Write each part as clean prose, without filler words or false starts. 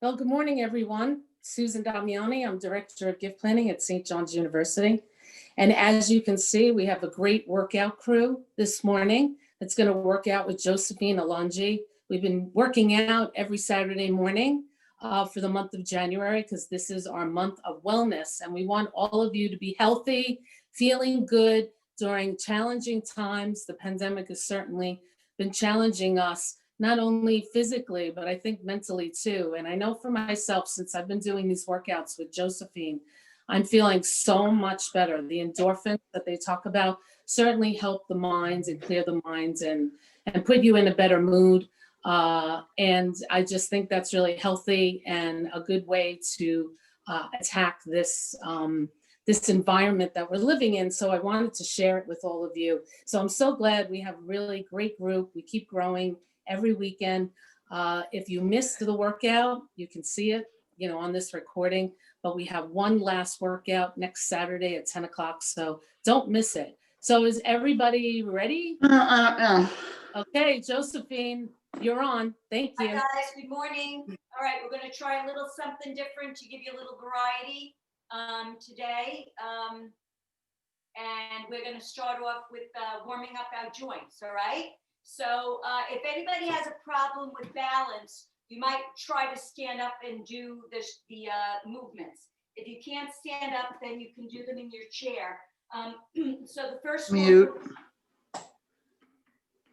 Well, good morning, everyone. Susan Damiani. I'm Director of Gift Planning at St. John's University. And as you can see, we have a great workout crew this morning that's going to work out with Josephine Alongi. We've been working out every Saturday morning for the month of January because this is our month of wellness. And we want all of you to be healthy, feeling good during challenging times. The pandemic has certainly been challenging us, not only physically, but I think mentally too. And I know for myself, since I've been doing these workouts with Josephine, I'm feeling so much better. The endorphins that they talk about certainly help the minds and clear the minds and put you in a better mood. And I just think that's really healthy and a good way to attack this this environment that we're living in. So I wanted to share it with all of you. So I'm so glad we have a really great group. We keep growing every weekend. If you missed the workout, you can see it, on this recording, but we have one last workout next Saturday at 10 o'clock. So don't miss it. So is everybody ready? Okay, Josephine, you're on. Thank you. Hi guys, good morning. All right, we're going to try a little something different to give you a little variety today. And we're going to start off with warming up our joints, all right? So if anybody has a problem with balance, you might try to stand up and do the movements. If you can't stand up, then you can do them in your chair. So the first Mute.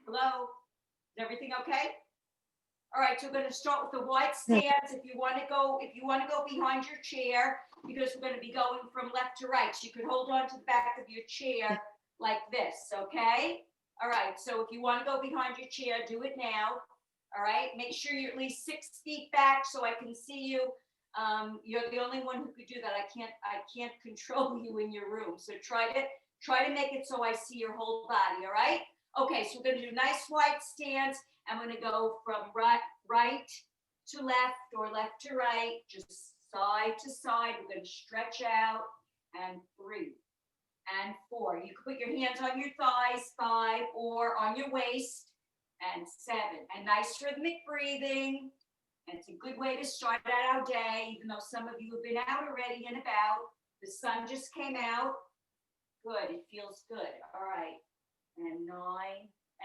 Hello? Is everything okay? All right, so we're going to start with the wide stance. If you want to go behind your chair, because we're going to be going from left to right. So you could hold on to the back of your chair like this, okay? All right, so if you want to go behind your chair, do it now. All right, make sure you're at least 6 feet back so I can see you. You're the only one who could do that. I can't control you in your room. So try to make it so I see your whole body, all right? Okay, so we're going to do nice wide stance. I'm going to go from right to left or left to right, just side to side. We're going to stretch out, and 3 and 4. You can put your hands on your thighs, 5, or on your waist, and 7. And nice rhythmic breathing. And it's a good way to start out our day, even though some of you have been out already and about. The sun just came out. Good, it feels good. All right. And 9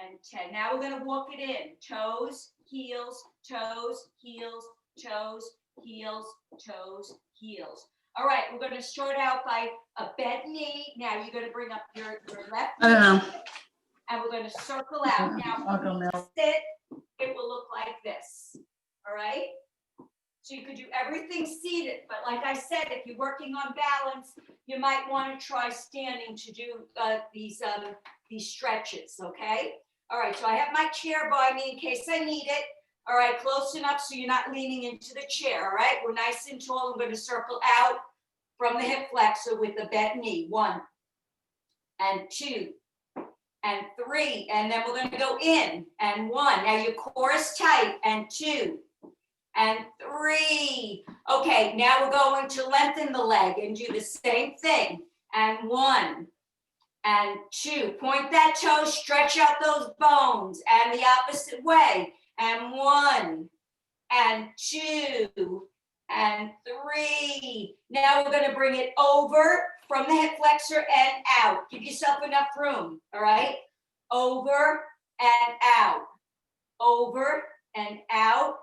and 10. Now we're going to walk it in. Toes, heels, toes, heels, toes, heels, toes, heels. All right, we're going to start out by a bent knee. Now you're going to bring up your left knee. And we're going to circle out. Now, when you sit, it will look like this. All right? So you could do everything seated. But like I said, if you're working on balance, you might want to try standing to do these stretches, okay? All right, so I have my chair by me in case I need it. All right, close enough so you're not leaning into the chair, all right? We're nice and tall. I'm going to circle out from the hip flexor with the bent knee. 1 and 2 and 3. And then we're going to go in, and 1. Now your core is tight, and 2 and 3. Okay, now we're going to lengthen the leg and do the same thing. And 1 and 2. Point that toe, stretch out those bones, and the opposite way. And 1 and 2 and 3. Now we're going to bring it over from the hip flexor and out. Give yourself enough room, all right? Over and out. Over and out.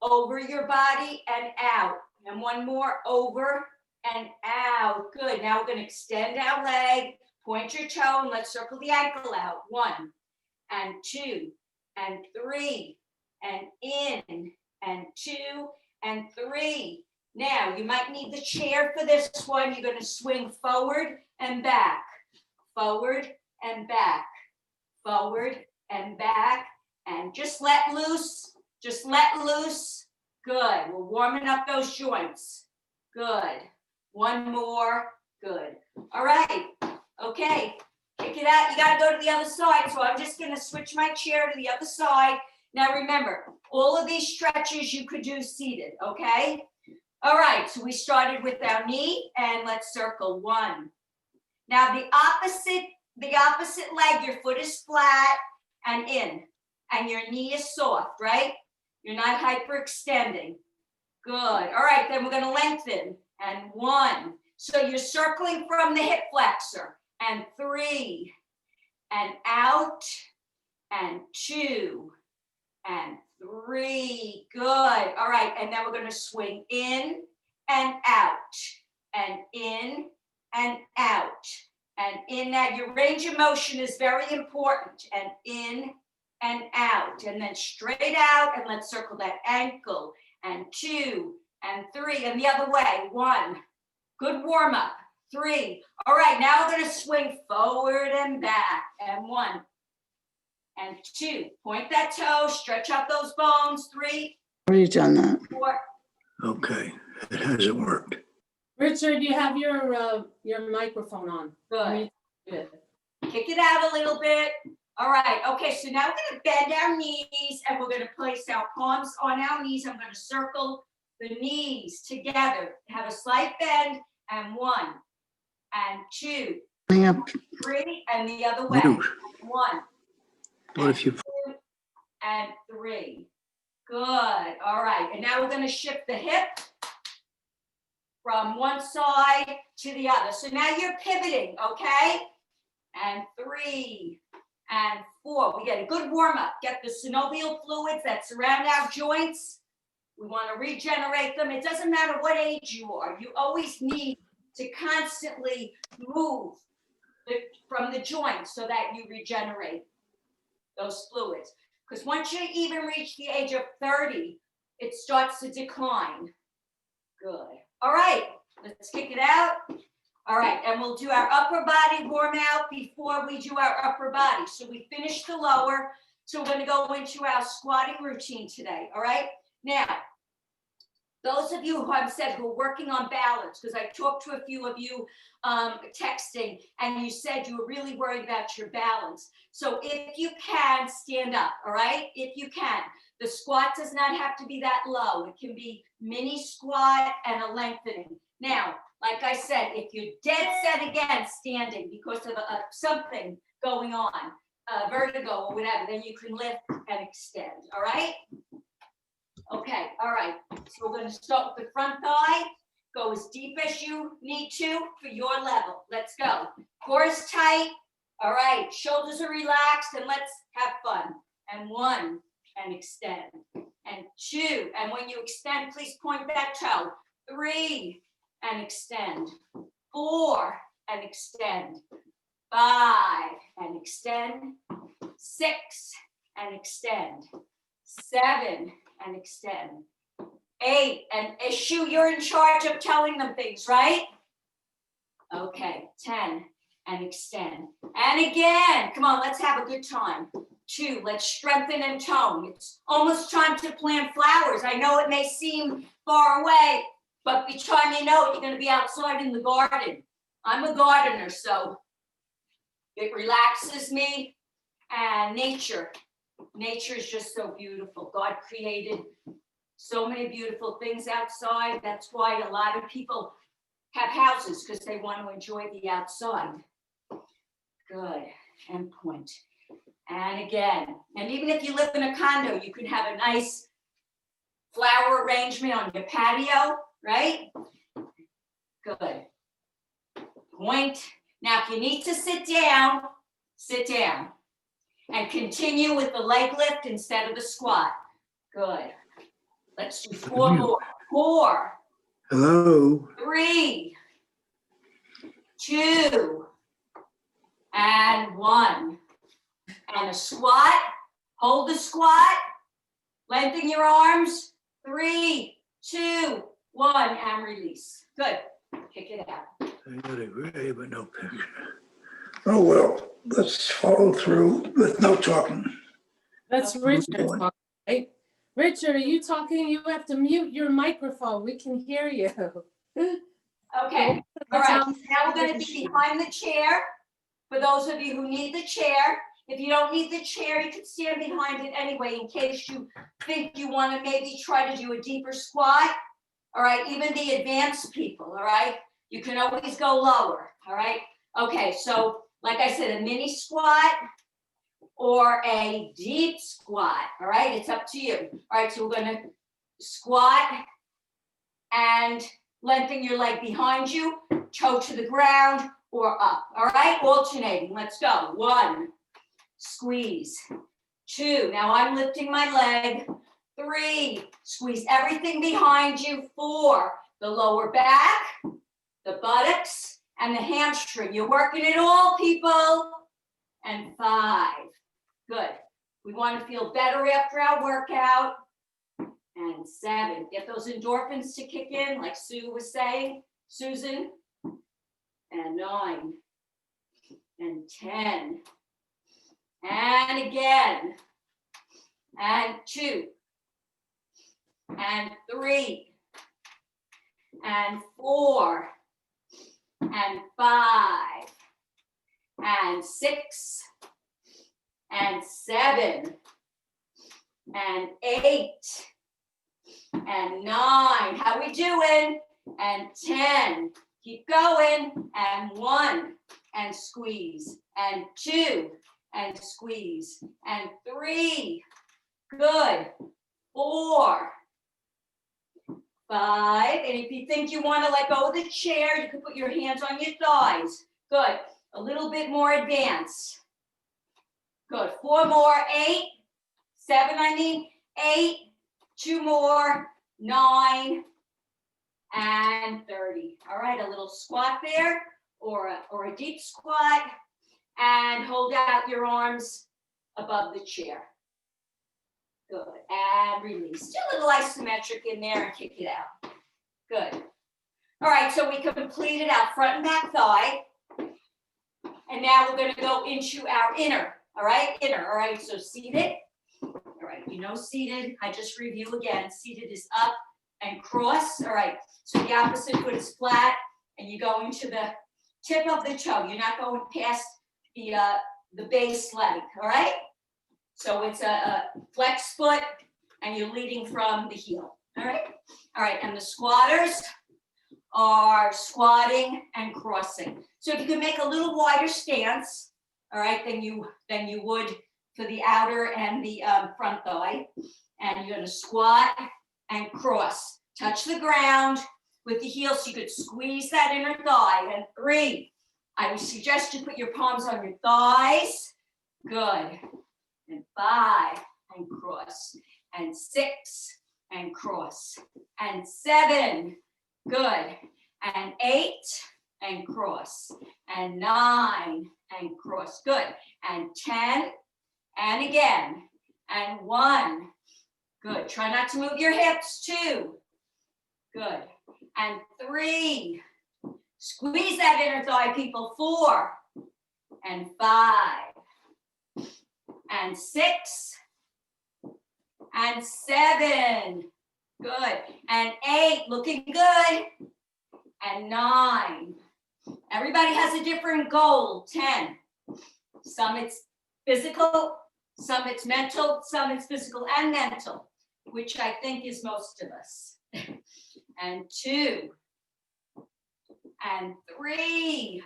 Over your body and out. And one more, over and out. Good. Now we're going to extend our leg. Point your toe and let's circle the ankle out. 1 and 2 and 3 and in and 2 and 3. Now you might need the chair for this one. You're going to swing forward and back, forward and back, forward and back, and just let loose. Just let loose. Good. We're warming up those joints. Good. One more. Good. All right. Okay. Kick it out. You got to go to the other side. So I'm just going to switch my chair to the other side. Now remember, all of these stretches you could do seated. Okay. All right. So we started with our knee, and let's circle. 1. Now the opposite leg, your foot is flat and in, and your knee is soft, right? You're not hyperextending. Good. All right, then we're gonna lengthen. And 1. So you're circling from the hip flexor. And 3. And out. And 2. And 3. Good. All right, and then we're gonna swing in and out. And in and out. And in that, your range of motion is very important. And in and out. And then straight out, and let's circle that ankle. And 2, and 3, and the other way. 1. Good warm up. 3. All right, now we're gonna swing forward and back. And 1, and 2. Point that toe, stretch out those bones. 3. Already done that. 4. Okay, it hasn't worked. Richard, you have your microphone on. Good. Good. Kick it out a little bit. All right, okay, so now we're gonna bend our knees and we're gonna place our palms on our knees. I'm gonna circle the knees together. Have a slight bend, and 1, and 2, Coming up. 3, and the other way. Bruce, 1, what if you, 2, and 3. Good, all right, and now we're gonna shift the hip from one side to the other. So now you're pivoting, okay? And 3, and 4. We get a good warm up. Get the synovial fluids that surround our joints. We want to regenerate them. It doesn't matter what age you are. You always need to constantly move from the joints so that you regenerate those fluids. Because once you even reach the age of 30, it starts to decline. Good. All right, let's kick it out. All right, and we'll do our upper body warm out before we do our upper body. So we finished the lower, so we're gonna go into our squatting routine today, all right? Now, those of you who have said who are working on balance, because I talked to a few of you texting, and you said you were really worried about your balance. So if you can, stand up, all right? If you can. The squat does not have to be that low. It can be mini squat and a lengthening. Now, like I said, if you're dead set against standing because of something going on, vertigo or whatever, then you can lift and extend, all right? Okay, all right. So we're gonna start with the front thigh. Go as deep as you need to for your level. Let's go. Core is tight. All right, shoulders are relaxed, and let's have fun. And 1, and extend. And 2, and when you extend, please point that toe. 3, and extend. 4, and extend. 5, and extend. 6, and extend. 7, and extend. 8, and Issue, you're in charge of telling them things, right? Okay, 10, and extend. And again, come on, let's have a good time. 2, let's strengthen and tone. It's almost time to plant flowers. I know it may seem far away, but by the time you know it, you're gonna be outside in the garden. I'm a gardener, so it relaxes me. And nature is just so beautiful. God created so many beautiful things outside. That's why a lot of people have houses, because they want to enjoy the outside. Good, and point. And again, and even if you live in a condo, you can have a nice flower arrangement on your patio, right? Good. Point. Now, if you need to sit down, sit down. And continue with the leg lift instead of the squat. Good. Let's do 4 more. 4. hello? 3, 2, and 1. And a squat. Hold the squat. Lengthen your arms. 3, 2, 1, and release. Good. Kick it out. I got a gray, but no picture. Oh, well, let's follow through with no talking. That's Richard talking, right? Richard, are you talking? You have to mute your microphone. We can hear you. Okay. All right. Now we're going to be behind the chair. For those of you who need the chair, if you don't need the chair, you can stand behind it anyway in case you think you want to maybe try to do a deeper squat. All right. Even the advanced people. All right. You can always go lower. All right. Okay. So, like I said, a mini squat or a deep squat. All right. It's up to you. All right. So we're going to squat and lengthen your leg behind you, toe to the ground or up. All right, alternating. Let's go. 1, squeeze. 2, now I'm lifting my leg. 3, squeeze everything behind you. 4, the lower back, the buttocks, and the hamstring. You're working it all, people. And 5, good. We want to feel better after our workout. And 7, get those endorphins to kick in, like Sue was saying, Susan. And 9, and 10, and again, and 2, and 3, and 4, and 5, and 6, and 7, and 8, and 9. How we doing? And 10. Keep going. And 1, and squeeze. And 2, and squeeze. And 3. Good. 4, 5. And if you think you want to let go of the chair, you can put your hands on your thighs. Good. A little bit more advanced. Good. 4 more. 8, 7, 8. 2 more. 9. And 30. All right, a little squat there, or a deep squat, and hold out your arms above the chair. Good, and release. Do a little isometric in there and kick it out. Good. All right, so we completed our front and back thigh, and now we're going to go into our inner. All right, inner. All right, so seated. All right, you know seated. I just review again. Seated is up and cross. All right, so the opposite foot is flat, and you go into the tip of the toe. You're not going past the base leg. All right, so it's a flex foot, and you're leading from the heel. All right, and the squatters are squatting and crossing. So if you can make a little wider stance, all right, than you would for the outer and the front thigh, and you're going to squat and cross. Touch the ground with the heel so you could squeeze that inner thigh. And 3, I would suggest you put your palms on your thighs. Good. And 5, and cross. And 6, and cross. And 7, good. And 8, and cross. And 9, and cross. Good. And 10, and again. And 1. Good. Try not to move your hips. 2. Good. And 3. Squeeze that inner thigh, people. 4. And 5. And 6. And 7. Good. And 8. Looking good. And 9. Everybody has a different goal. 10. Some it's physical, some it's mental, some it's physical and mental, which I think is most of us. And 2, and 3,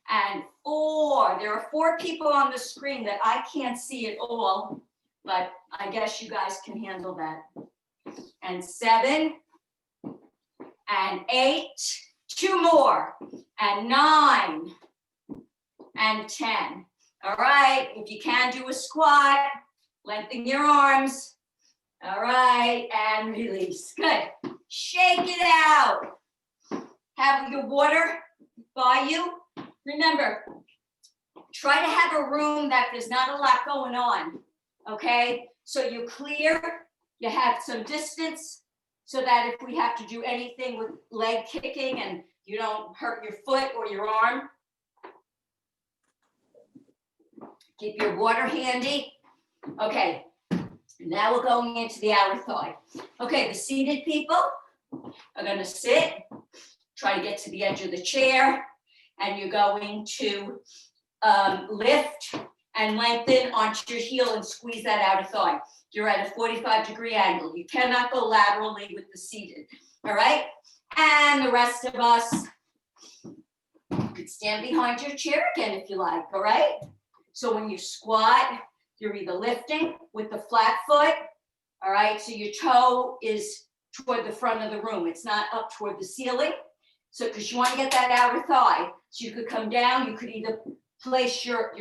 and 4. There are 4 people on the screen that I can't see at all, but I guess you guys can handle that. And 7, and 8, 2 more, and 9, and 10. All right, if you can do a squat, lengthen your arms. All right, and release. Good. Shake it out. Have your water by you. Remember, try to have a room that there's not a lot going on, okay? So you're clear, you have some distance, so that if we have to do anything with leg kicking and you don't hurt your foot or your arm, keep your water handy. Okay. Now we're going into the outer thigh. Okay, the seated people are going to sit, try to get to the edge of the chair, and you're going to lift and lengthen onto your heel and squeeze that outer thigh. You're at a 45-degree angle. You cannot go laterally with the seated, all right? And the rest of us, you could stand behind your chair again if you like, all right? So when you squat, you're either lifting with the flat foot, all right? So your toe is toward the front of the room. It's not up toward the ceiling. So, because you want to get that outer thigh. So you could come down, you could either place your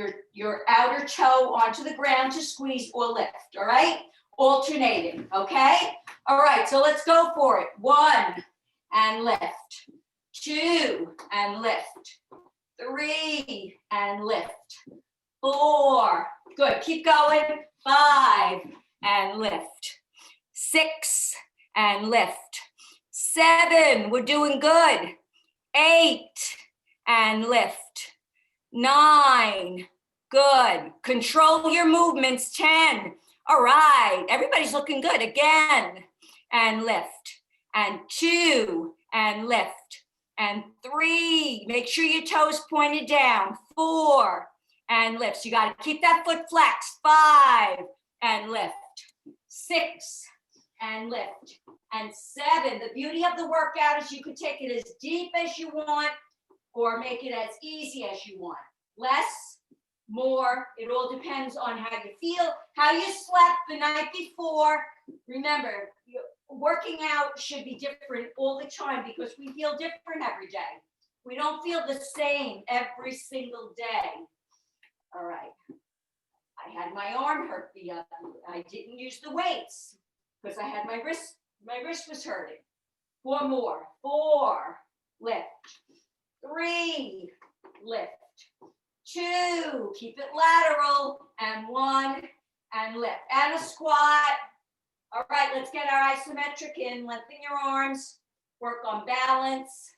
outer toe onto the ground to squeeze or lift, all right? Alternating, okay? All right, so let's go for it. 1, and lift. 2, and lift. 3, and lift. 4, good, keep going. 5, and lift. 6, and lift. 7, we're doing good. 8, and lift. 9, good. Control your movements. 10, all right. Everybody's looking good. Again, and lift. And 2, and lift. And 3, make sure your toes pointed down. 4, and lift. So you got to keep that foot flexed. 5, and lift. 6, and lift. And 7, the beauty of the workout is you can take it as deep as you want or make it as easy as you want. Less, more, it all depends on how you feel, how you slept the night before. Remember, working out should be different all the time because we feel different every day. We don't feel the same every single day. All right. I had my arm hurt the other. I didn't use the weights because I had my wrist was hurting. 4 more. 4, lift. 3, lift. 2, keep it lateral. And 1, and lift. And a squat. All right, let's get our isometric in. Lengthen your arms. Work on balance.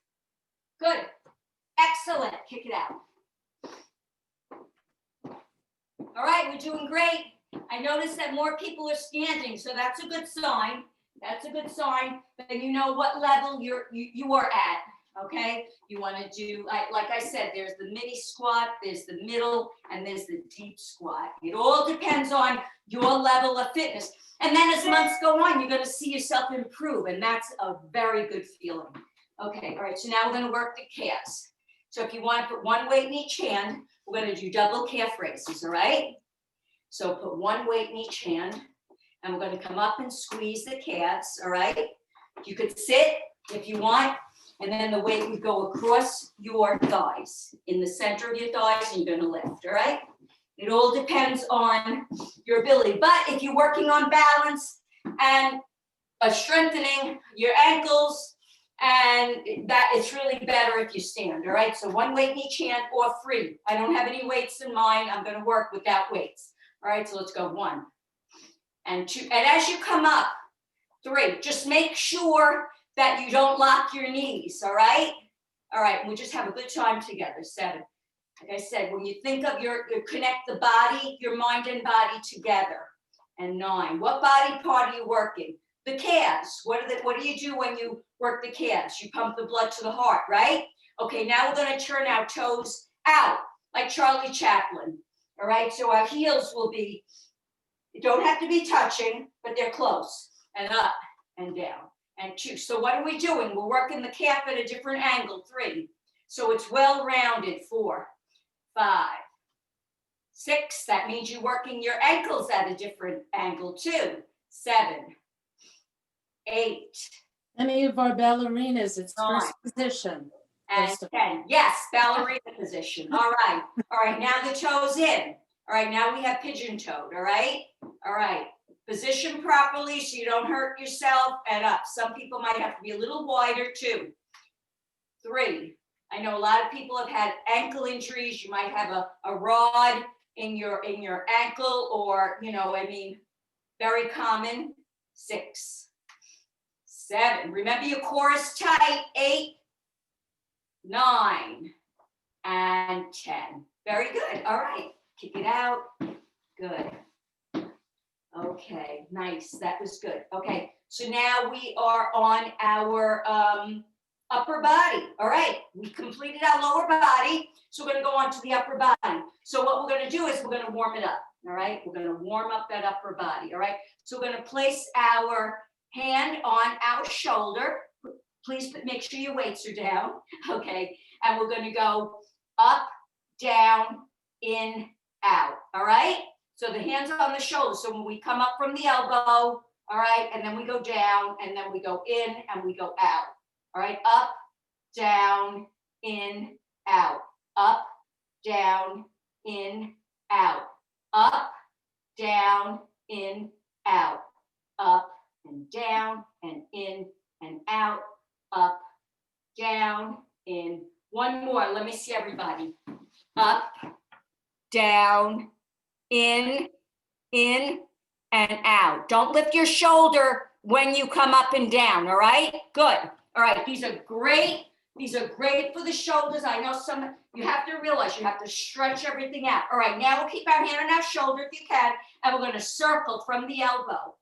Good. Excellent. Kick it out. All right, we're doing great. I noticed that more people are standing, so that's a good sign. That's a good sign. Then you know what level you are at, okay? You want to do, like I said, there's the mini squat, there's the middle, and there's the deep squat. It all depends on your level of fitness. And then as months go on, you're going to see yourself improve, and that's a very good feeling. Okay, all right, so now we're going to work the calves. So if you want to put one weight in each hand, we're going to do double calf raises, all right? So put one weight in each hand, and we're going to come up and squeeze the calves, all right? You could sit if you want, and then the weight would go across your thighs, in the center of your thighs, and you're going to lift, all right? It all depends on your ability. But if you're working on balance and strengthening your ankles, and that it's really better if you stand, all right? So one weight in each hand or free. I don't have any weights in mind. I'm going to work without weights. All right, so let's go 1 and 2. And as you come up, 3, just make sure that you don't lock your knees, all right? All right, we'll just have a good time together. 7. Like I said, when you think of you connect the body, your mind and body together. And 9, what body part are you working? The calves. What do you do when you work the calves? You pump the blood to the heart, right? Okay, now we're going to turn our toes out like Charlie Chaplin. All right, so our heels will be, you don't have to be touching, but they're close. And up and down. And 2. So what are we doing? We're working the calf at a different angle. 3. So it's well rounded. 4, 5, 6. That means you're working your ankles at a different angle. 2, 7, 8. Any of our ballerinas, it's 9. first position. And 10. Yes, ballerina position. All right. All right. Now the toes in. All right. Now we have pigeon toed. All right. All right. Position properly so you don't hurt yourself, and up. Some people might have to be a little wider too. 3. I know a lot of people have had ankle injuries. You might have a rod in your ankle, or, very common. 6, 7. Remember your core is tight. 8, 9, and 10. Very good. All right. Kick it out. Good. Okay. Nice. That was good. Okay. So now we are on our upper body. All right. We completed our lower body. So we're going to go on to the upper body. So what we're going to do is we're going to warm it up. All right. We're going to warm up that upper body. All right. So we're going to place our hand on our shoulder. Please make sure your weights are down, okay? And we're going to go up, down, in, out, all right? So the hands are on the shoulder. So when we come up from the elbow, all All right, and then we go down, and then we go in, and we go out. All right, up, down, in, out. Up, down, in, out. Up, down, in, out. Up and down and in and out. Up, down, in. One more. Let me see everybody. Up, down, in, and out. Don't lift your shoulder when you come up and down, all right? Good. All right, these are great. These are great for the shoulders. I know some, you have to realize you have to stretch everything out. All right, now we'll keep our hand on our shoulder if you can, and we're going to circle from the elbow.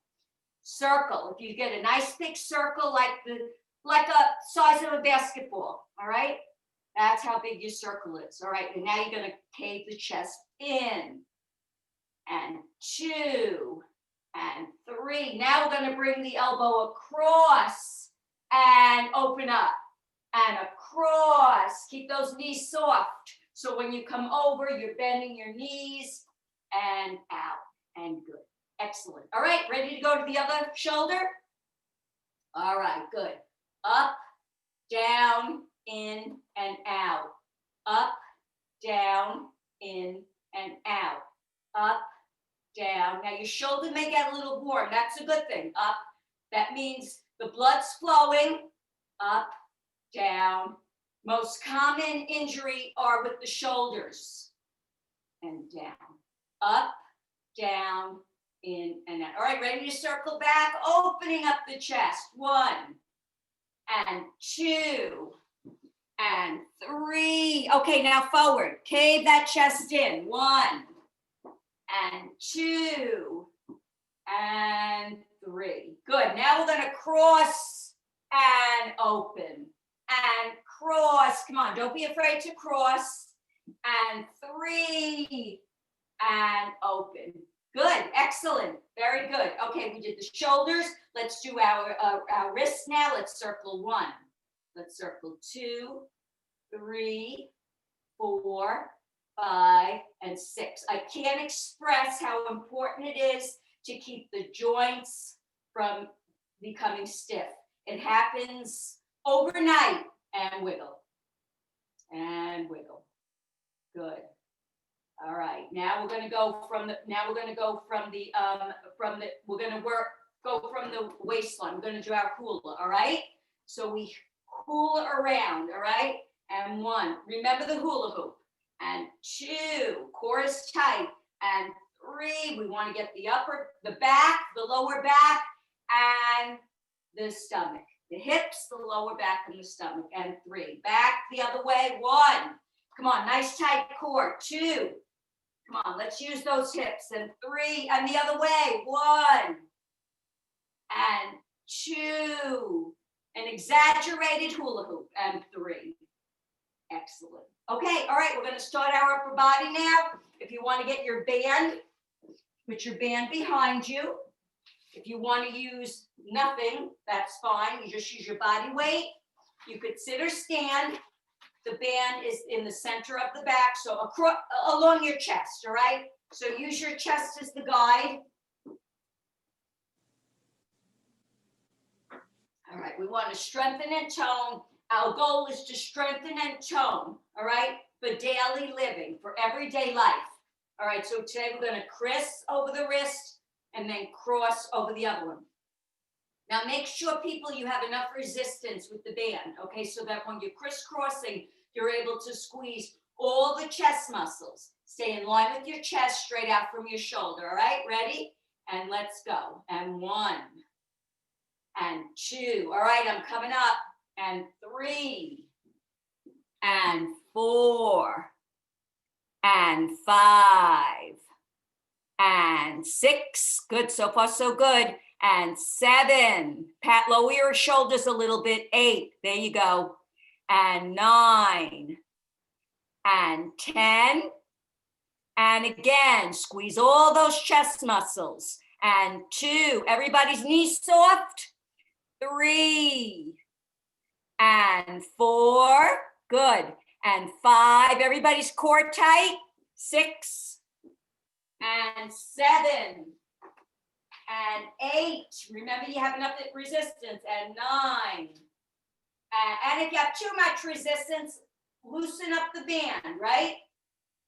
Circle. If you get a nice big circle like a size of a basketball, all right? That's how big your circle is. All right, and now you're going to cave the chest in. And 2 and 3. Now we're going to bring the elbow across and open up and across. Keep those knees soft. So when you come over, you're bending your knees and out and good. Excellent. All right, ready to go to the other shoulder? All right, good. Up, down, in, and out. Up, down, in, and out. Up, down. Now your shoulder may get a little warm. That's a good thing. Up. That means the blood's flowing. Up, down. Most common injury are with the shoulders. And down. Up, down, in, and out. All right, ready to circle back? Opening up the chest. 1 and 2 and 3. Okay, now forward. Cave that chest in. 1 and 2 and 3. Good. Now we're going to cross and open and cross. Come on, don't be afraid to cross. And 3 and open. Good. Excellent. Very good. Okay, we did the shoulders. Let's do our wrists now. Let's circle 1. Let's circle 2, 3, 4, 5, and 6. I can't express how important it is to keep the joints from becoming stiff. It happens overnight. And wiggle. And wiggle. Good. All right. Now we're going to go from the waistline. We're going to do our hula. All right. So we hula around. All right. And 1. Remember the hula hoop. And 2, core is tight. And 3, we want to get the back, the lower back, and the stomach. The hips, the lower back, and the stomach. And 3, back the other way. 1, come on, nice tight core. 2, come on, let's use those hips. And 3, and the other way. 1, and 2, an exaggerated hula hoop. And 3. Excellent. Okay, all right, we're going to start our upper body now. If you want to get your band, put your band behind you. If you want to use nothing, that's fine. You just use your body weight. You could sit or stand. The band is in the center of the back, so across, along your chest, all right? So use your chest as the guide. All right, we want to strengthen and tone. Our goal is to strengthen and tone, all right, for daily living, for everyday life. All right, so today we're going to criss over the wrist and then cross over the other one. Now make sure, people, you have enough resistance with the band, okay, so that when you're crisscrossing, you're able to squeeze all the chest muscles. Stay in line with your chest, straight out from your shoulder, all right? Ready? And let's go. And 1, and 2. All right, I'm coming up. And 3, and 4, and 5, and 6. Good, so far so good. And 7. Pat, lower your shoulders a little bit. 8, there you go. And 9, and 10. And again, squeeze all those chest muscles. And 2, everybody's knees soft. 3, and 4, good. And 5, everybody's core tight. 6, and 7, and 8. Remember, you have enough resistance, and 9. And if you have too much resistance, loosen up the band, right?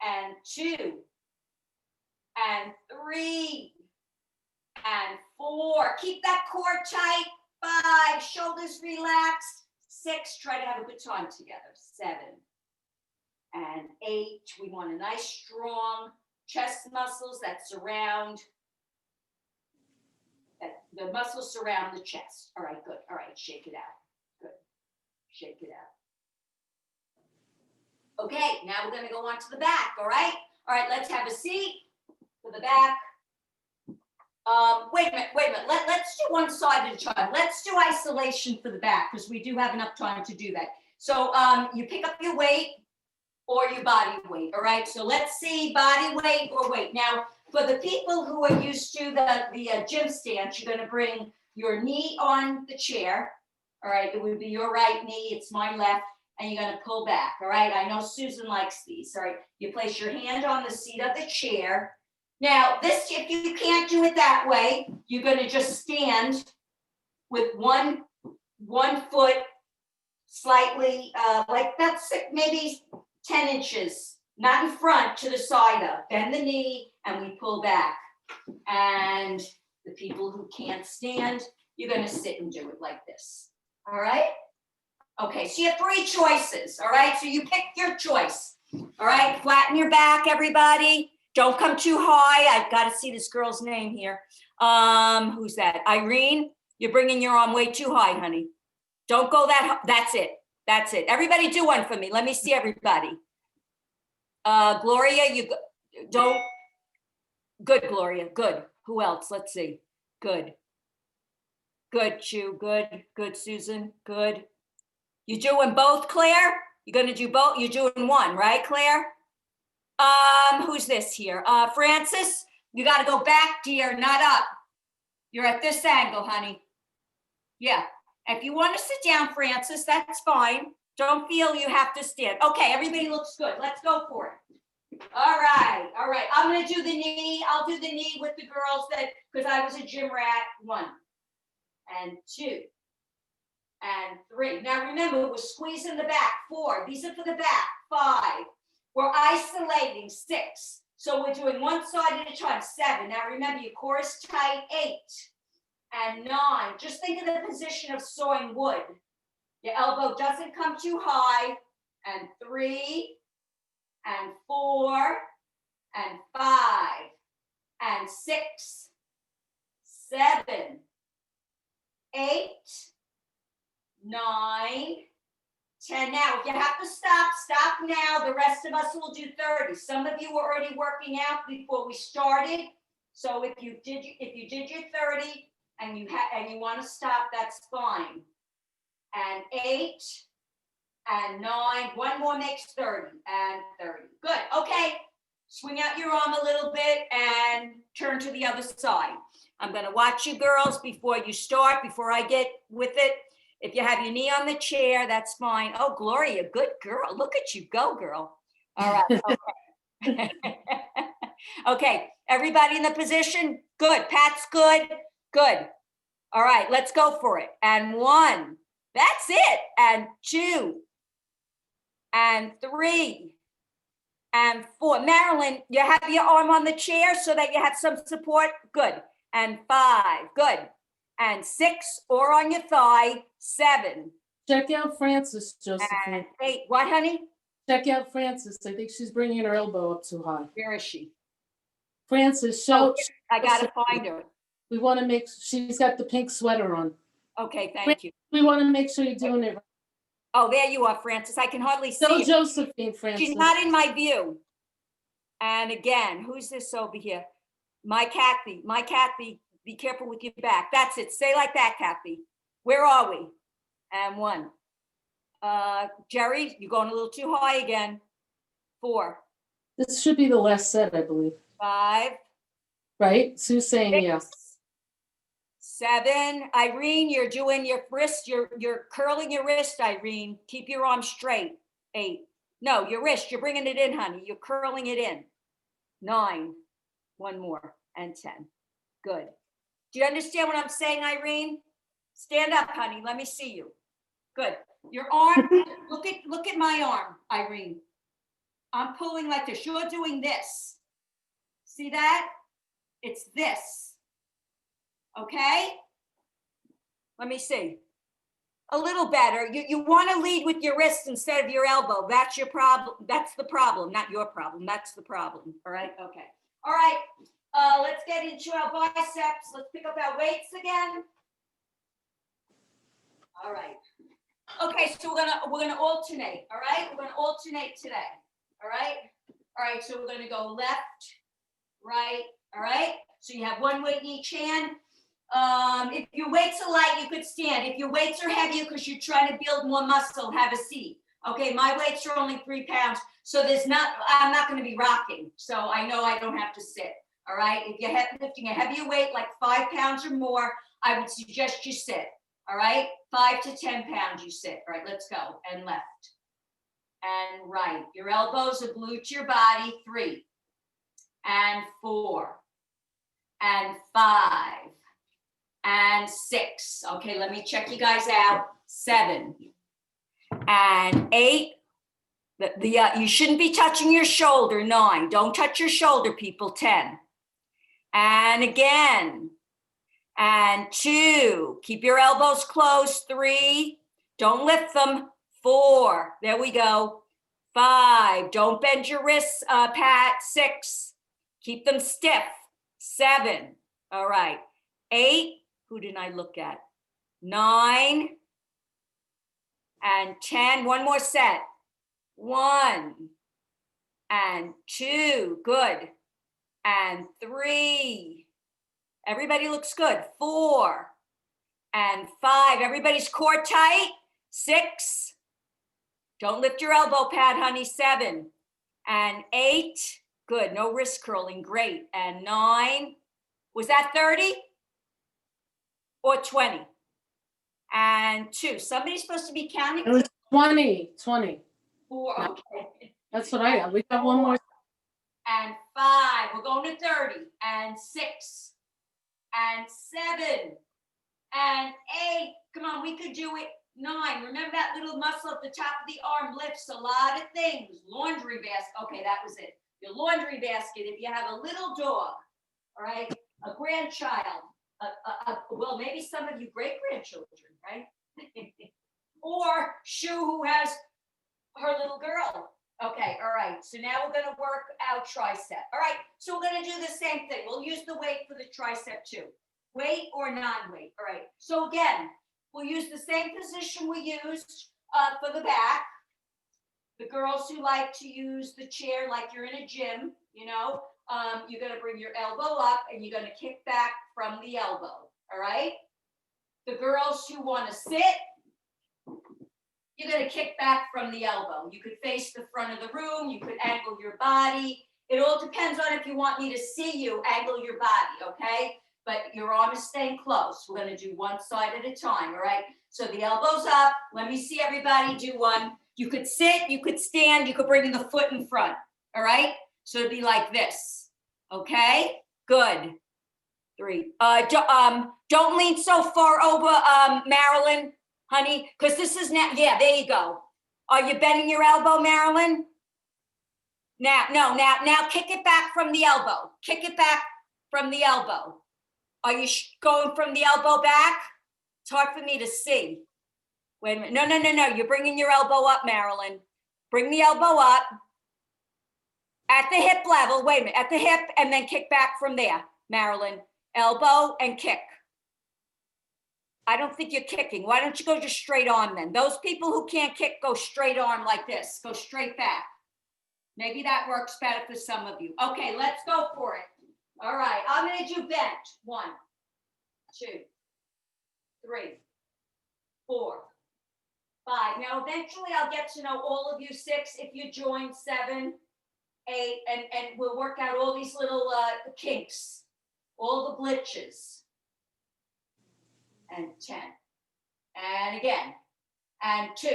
And 2, and 3, and 4. Keep that core tight. 5, shoulders relaxed. 6, try to have a good time together. 7, and 8. We want a nice, strong chest muscles that surround, the muscles surround the chest. All right, good. All right, shake it out. Good. Shake it out. Okay, now we're going to go on to the back, all right? All right, let's have a seat for the back. Wait a minute. Let's do one side at a time. Let's do isolation for the back because we do have enough time to do that. So you pick up your weight or your body weight, all right? So let's see body weight or weight. Now, for the people who are used to the gym stance, you're going to bring your knee on the chair, all right? It would be your right knee, it's my left, and you're going to pull back, all right? I know Susan likes these, all right? You place your hand on the seat of the chair. Now, this, if you can't do it that way, you're going to just stand with one foot slightly, like that's maybe 10 inches, not in front, to the side of. Bend the knee, and we pull back. And the people who can't stand, you're going to sit and do it like this. All right? Okay, so you have 3 choices. All right, so you pick your choice. All right, flatten your back, everybody. Don't come too high. I've got to see this girl's name here. Who's that? Irene, you're bringing your arm way too high, honey. Don't go that high. That's it. That's it. Everybody do one for me. Let me see everybody. Gloria, you don't. Good, Gloria. Good. Who else? Let's see. Good. Good, Chu. Good. Good, Susan. Good. You doing both, Claire? You're going to do both? You're doing one, right, Claire? Who's this here? Francis, you got to go back, dear, not up. You're at this angle, honey. Yeah. If you want to sit down, Francis, that's fine. Don't feel you have to stand. Okay, everybody looks good. Let's go for it. All right. All right. I'm going to do the knee. I'll do the knee with the girls because I was a gym rat. 1 and 2 and 3. Now, remember, we're squeezing the back. 4. These are for the back. 5. We're isolating. 6. So we're doing one side at a time. 7. Now remember, your core is tight. 8 and 9. Just think of the position of sawing wood. Your elbow doesn't come too high. And 3 and 4 and 5 and 6, 7, 8, 9, 10. Now, if you have to stop, stop now. The rest of us will do 30. Some of you were already working out before we started. So if you did your 30 and you want to stop, that's fine. And 8 and 9. One more makes 30 and 30. Good. Okay. Swing out your arm a little bit and turn to the other side. I'm going to watch you girls before you start, before I get with it. If you have your knee on the chair, that's fine. Oh, Gloria, good girl. Look at you go, girl. All right. Okay. Okay. Everybody in the position? Good. Pat's good. Good. All right. Let's go for it. And 1. That's it. And 2. And 3. And 4. Marilyn, you have your arm on the chair so that you have some support. Good. And 5. Good. And 6, or on your thigh. 7. Check out Francis, Josephine. And 8. What, honey? Check out Francis. I think she's bringing her elbow up too high. Where is she? Francis, show. I gotta find her. We want to make, she's got the pink sweater on. Okay, thank you. We want to make sure you're doing it right. Oh, there you are, Francis. I can hardly see So you. Josephine, Francis. She's not in my view. And again, who's this over here? My Kathy, be careful with your back. That's it. Stay like that, Kathy. Where are we? And 1. Jerry, you're going a little too high again. 4. This should be the last set, I believe. 5. Right? Sue's saying 6, yes. 7. Irene, you're doing your wrist. You're curling your wrist, Irene. Keep your arm straight. 8. No, your wrist. You're bringing it in, honey. You're curling it in. 9. 1 more. And 10. Good. Do you understand what I'm saying, Irene? Stand up, honey. Let me see you. Good. Your arm, look at my arm, Irene. I'm pulling like this. You're doing this. See that? It's this. Okay? Let me see. A little better. You want to lead with your wrist instead of your elbow. That's your problem. That's the problem, not your problem. That's the problem. All right? Okay. All right. Let's get into our biceps. Let's pick up our weights again. All right. Okay, so we're gonna alternate. All right, we're gonna alternate today. All right. All right. So we're gonna go left, right. All right. So you have one weight in each hand. If your weights are light, you could stand. If your weights are heavy because you're trying to build more muscle, have a seat. Okay, my weights are only 3 pounds, so I'm not going to be rocking. So I know I don't have to sit. All right. If you're lifting a heavier weight, like 5 pounds or more, I would suggest you sit. All right, 5 to 10 pounds, you sit. All right, let's go. And left and right. Your elbows are glued to your body. 3 and 4 and 5 and 6. Okay, let me check you guys out. 7 and 8. You shouldn't be touching your shoulder. 9. Don't touch your shoulder, people. 10. And again. And 2, keep your elbows closed. 3, don't lift them. 4, there we go. 5, don't bend your wrists, Pat. 6, keep them stiff. 7, all right. 8, who did I look at? 9 and 10, one more set. 1 and 2, good. And 3. Everybody looks good. 4 and 5. Everybody's core tight. 6. Don't lift your elbow pad, honey. 7 and 8. Good. No wrist curling. Great. And 9. Was that 30 or 20? And 2. Somebody's supposed to be counting. It was 20. 4. Okay. That's what I got. We got one more. And 5. We're going to 30. And 6. And 7 and 8. Come on, we could do it. 9. Remember that little muscle at the top of the arm lifts a lot of things. Laundry basket. Okay, that was it. Your laundry basket. If you have a little dog, all right, a grandchild, well, maybe some of you great grandchildren, right? Or Shu, who has her little girl. Okay, all right. So now we're going to work out tricep. All right, so we're going to do the same thing. We'll use the weight for the tricep too. Weight or non-weight. All right. So again, we'll use the same position we used for the back. The girls who like to use the chair like you're in a gym, you know, you're going to bring your elbow up and you're going to kick back from the elbow. All right. The girls who want to sit, you're going to kick back from the elbow. You could face the front of the room. You could angle your body. It all depends on if you want me to see you angle your body, okay? But your arm is staying close. We're going to do one side at a time, all right? So the elbow's up. Let me see everybody do one. You could sit, you could stand, you could bring the foot in front, all right? So it'd be like this, okay? Good. 3. Don't lean so far over, Marilyn. Honey, because this is now, yeah, there you go. Are you bending your elbow, Marilyn? Now kick it back from the elbow. Kick it back from the elbow. Are you going from the elbow back? It's hard for me to see. Wait a minute. No. You're bringing your elbow up, Marilyn. Bring the elbow up. At the hip level, wait a minute. At the hip and then kick back from there, Marilyn. Elbow and kick. I don't think you're kicking. Why don't you go just straight on then? Those people who can't kick, go straight on like this. Go straight back. Maybe that works better for some of you. Okay, let's go for it. All right, I'm going to do bent. 1, 2, 3, 4, 5. Now, eventually I'll get to know all of you. 6, if you join. 7, 8, and we'll work out all these little kinks, all the glitches. And 10, and again, and 2.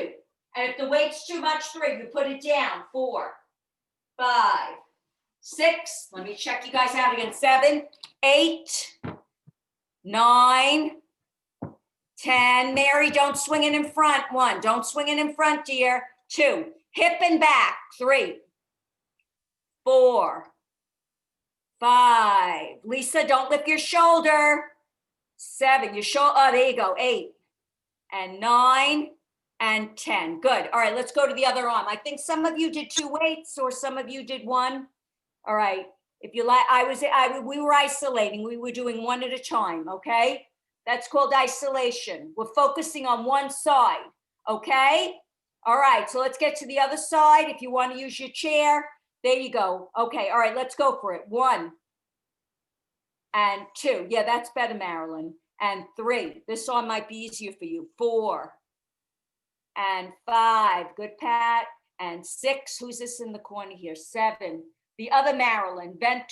And if the weight's too much, 3, you put it down. 4, 5, 6. Let me check you guys out again. 7, 8, 9, 10. Mary, don't swing it in front. 1, don't swing it in front, dear. 2, hip and back. 3, 4, 5. Lisa, don't lift your shoulder. 7, your shoulder, oh, there you go. 8 and 9 and 10. Good. All right, let's go to the other arm. I think some of you did 2 weights or some of you did 1. All right. If you like, we were isolating. We were doing 1 at a time, okay? That's called isolation. We're focusing on one side, okay? All right, so let's get to the other side. If you want to use your chair, there you go. Okay, all right, let's go for it. 1 and 2. Yeah, that's better, Marilyn. And 3. This arm might be easier for you. 4 and 5. Good, Pat. And 6. Who's this in the corner here? 7. The other Marilyn, the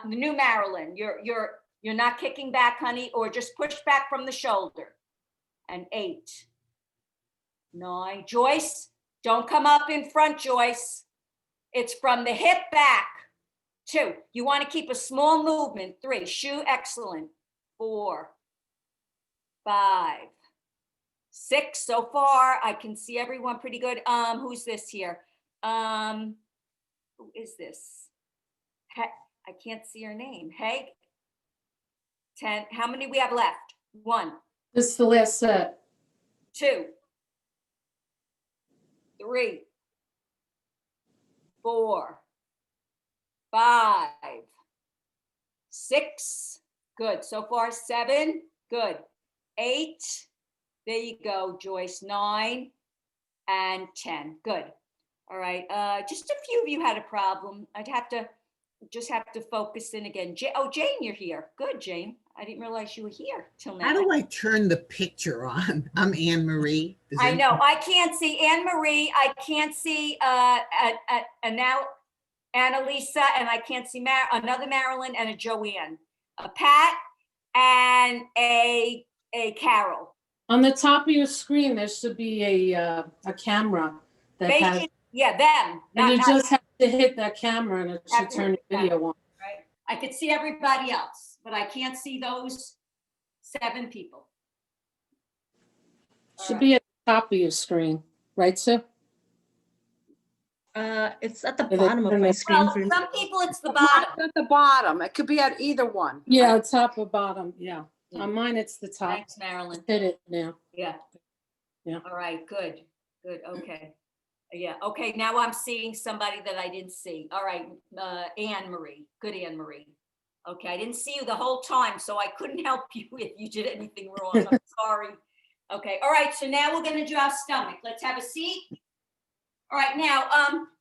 new Marilyn. You're not kicking back, honey, or just push back from the shoulder. And 8, 9. Joyce, don't come up in front, Joyce. It's from the hip back. 2. You want to keep a small movement. 3. Shoe, excellent. 4, 5, 6. So far, I can see everyone pretty good. Who's this here? Who is this? I can't see her name. Hey, 10. How many we have left? 1, This is the last set. 2, 3, 4, 5, 6. Good. So far, 7. Good. 8. There you go, Joyce. 9 and 10. Good. All right. Just a few of you had a problem. I'd have to focus in again. Oh, Jane, you're here. Good, Jane. I didn't realize you were here till now. How do I turn the picture on? I'm Anne Marie. I know. I can't see Anne Marie. I can't see and now Annalisa, and I can't see another Marilyn and a Joanne, a Pat, and a Carol. On the top of your screen, there should be a camera that has, Yeah, them. and you just have to hit that camera and it should turn the video on. Right. I could see everybody else, but I can't see those 7 people. Should be at the top of your screen, right, Sue? It's at the Is it bottom of my finished? screen. Well, some people it's the bottom. At the bottom. It could be at either one. Yeah, top or bottom, yeah. On mine, it's the top. Thanks, Marilyn. Hit it now. Yeah. Yeah. All right, good, okay. Yeah, okay, now I'm seeing somebody that I didn't see. All right, Anne Marie, good Anne Marie. Okay, I didn't see you the whole time, so I couldn't help you if you did anything wrong. I'm sorry. Okay, all right, so now we're gonna do our stomach. Let's have a seat. All right, now,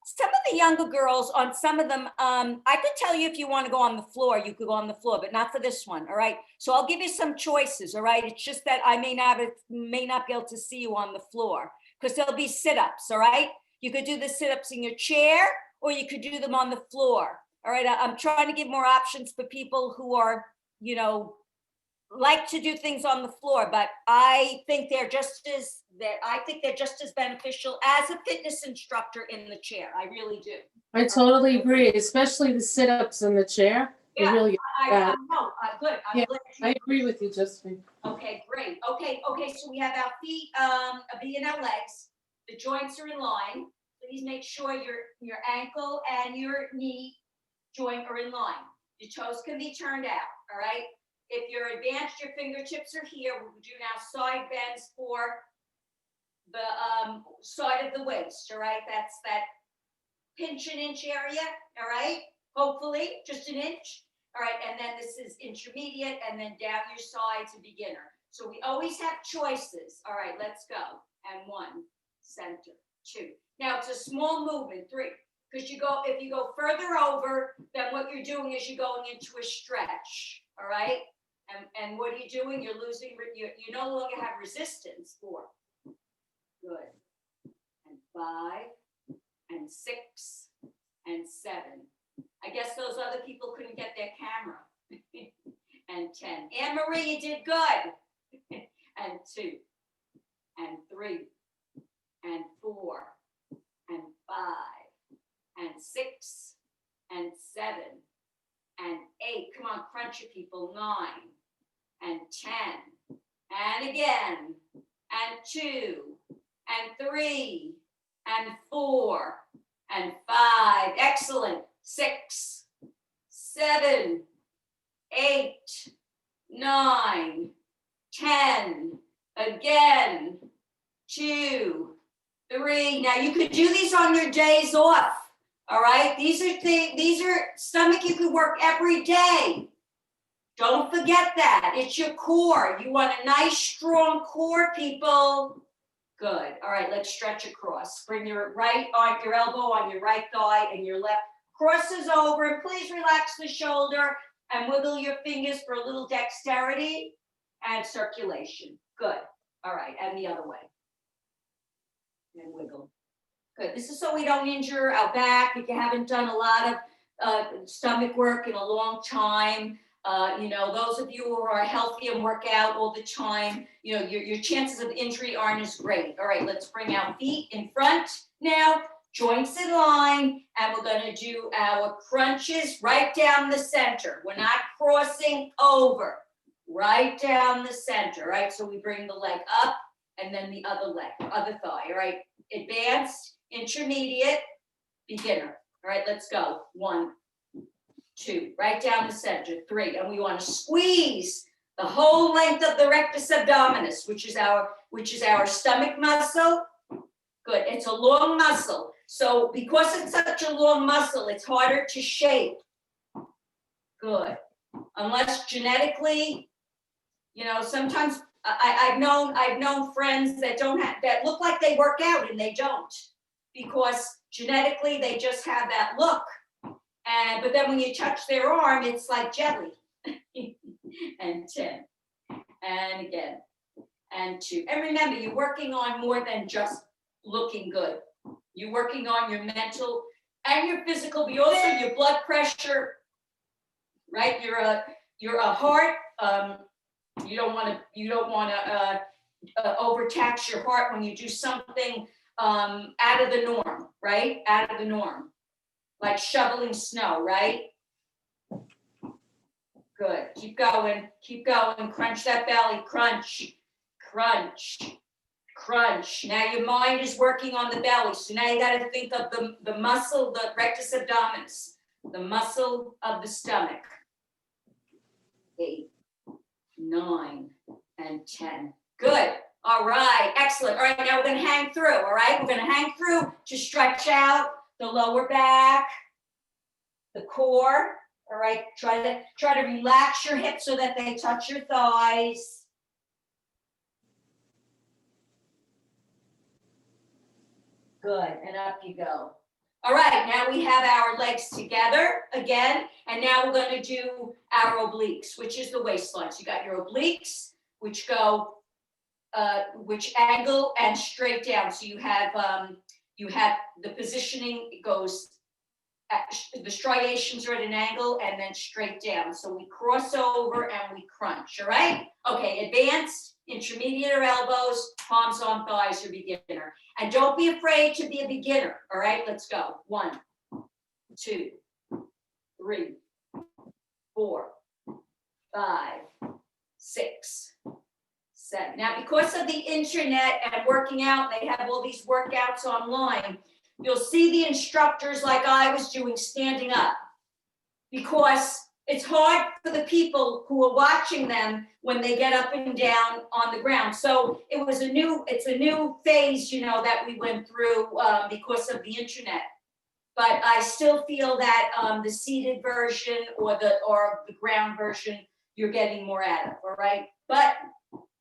some of the younger girls, on some of them, I could tell you if you want to go on the floor, you could go on the floor, but not for this one, all right? So I'll give you some choices, all right? It's just that I may not be able to see you on the floor because there'll be sit-ups, all right? You could do the sit-ups in your chair or you could do them on the floor, all right? I'm trying to give more options for people who are, you know, like to do things on the floor, but I think they're just as beneficial as a fitness instructor in the chair. I really do. I totally agree, especially the sit-ups in the chair. They Yeah, really, I know, good. I'm Yeah, glad you- I agree with you, Josephine. Okay, great. Okay, so we have our feet be in our legs. The joints are in line. Please make sure your ankle and your knee joint are in line. Your toes can be turned out, all right? If you're advanced, your fingertips are here. We'll do now side bends for the side of the waist, all right? That's that pinch an inch area, all right? Hopefully, just an inch. All right, and then this is intermediate, and then down your side to beginner. So we always have choices. All right, let's go. And 1, center, 2. Now it's a small movement, 3, because if you go further over, then what you're doing is you're going into a stretch. All right, and what are you doing? You're losing. You no longer have resistance. 4, good, and 5, and 6, and 7. I guess those other people couldn't get their camera. And 10. Anne Marie, you did good. And 2, and 3, and 4, and 5, and 6, and 7, and 8. Come on, crunch it, people. 9, and 10, and again, and 2, and 3, and 4, and 5. Excellent. 6, 7, 8, 9, 10. Again, 2, 3. Now you could do these on your days off. All right. These are stomach you could work every day. Don't forget that. It's your core. You want a nice, strong core, people. Good. All right, let's stretch across. Bring your right on your elbow on your right thigh and your left crosses over. And please relax the shoulder and wiggle your fingers for a little dexterity and circulation. Good. All right, and the other way. And wiggle. Good. This is so we don't injure our back. If you haven't done a lot of stomach work in a long time, those of you who are healthy and work out all the time, your chances of injury aren't as great. All right, let's bring our feet in front now, joints in line, and we're going to do our crunches right down the center. We're not crossing over, right down the center, right? So we bring the leg up and then the other leg, other thigh, all right? Advanced, intermediate, beginner. All right, let's go. 1, 2, right down the center. 3, and we want to squeeze the whole length of the rectus abdominis, which is our stomach muscle. Good. It's a long muscle. So because it's such a long muscle, it's harder to shape. Good. Unless genetically, sometimes I've known friends that that look like they work out and they don't, because genetically they just have that look. But then when you touch their arm, it's like jelly. And 10, and again, and 2. And remember, you're working on more than just looking good. You're working on your mental and your physical, but also your blood pressure, right? You're a heart. You don't want to overtax your heart when you do something out of the norm, right? Out of the norm, like shoveling snow, right? Good. Keep going. Keep going. Crunch that belly. Crunch. Crunch. Crunch. Now your mind is working on the belly. So now you got to think of the muscle, the rectus abdominis, the muscle of the stomach. 8, 9, and 10. Good. All right. Excellent. All right. Now we're going to hang through. All right. We're going to hang through to stretch out the lower back, the core. All right, try to relax your hips so that they touch your thighs. Good, and up you go. All right, now we have our legs together again, and now we're going to do our obliques, which is the waistline. So you got your obliques, which go, which angle and straight down. So you have the positioning, it goes. The striations are at an angle and then straight down. So we cross over and we crunch, all right? Okay, advanced, intermediate or elbows, palms on thighs, your beginner. And don't be afraid to be a beginner, all right? Let's go. 1, 2, 3, 4, 5, 6, 7. Now, because of the internet and working out, they have all these workouts online. You'll see the instructors like I was doing standing up, because it's hard for the people who are watching them when they get up and down on the ground. So it's a new phase, that we went through because of the internet. But I still feel that the seated version or the ground version, you're getting more out of, all right? But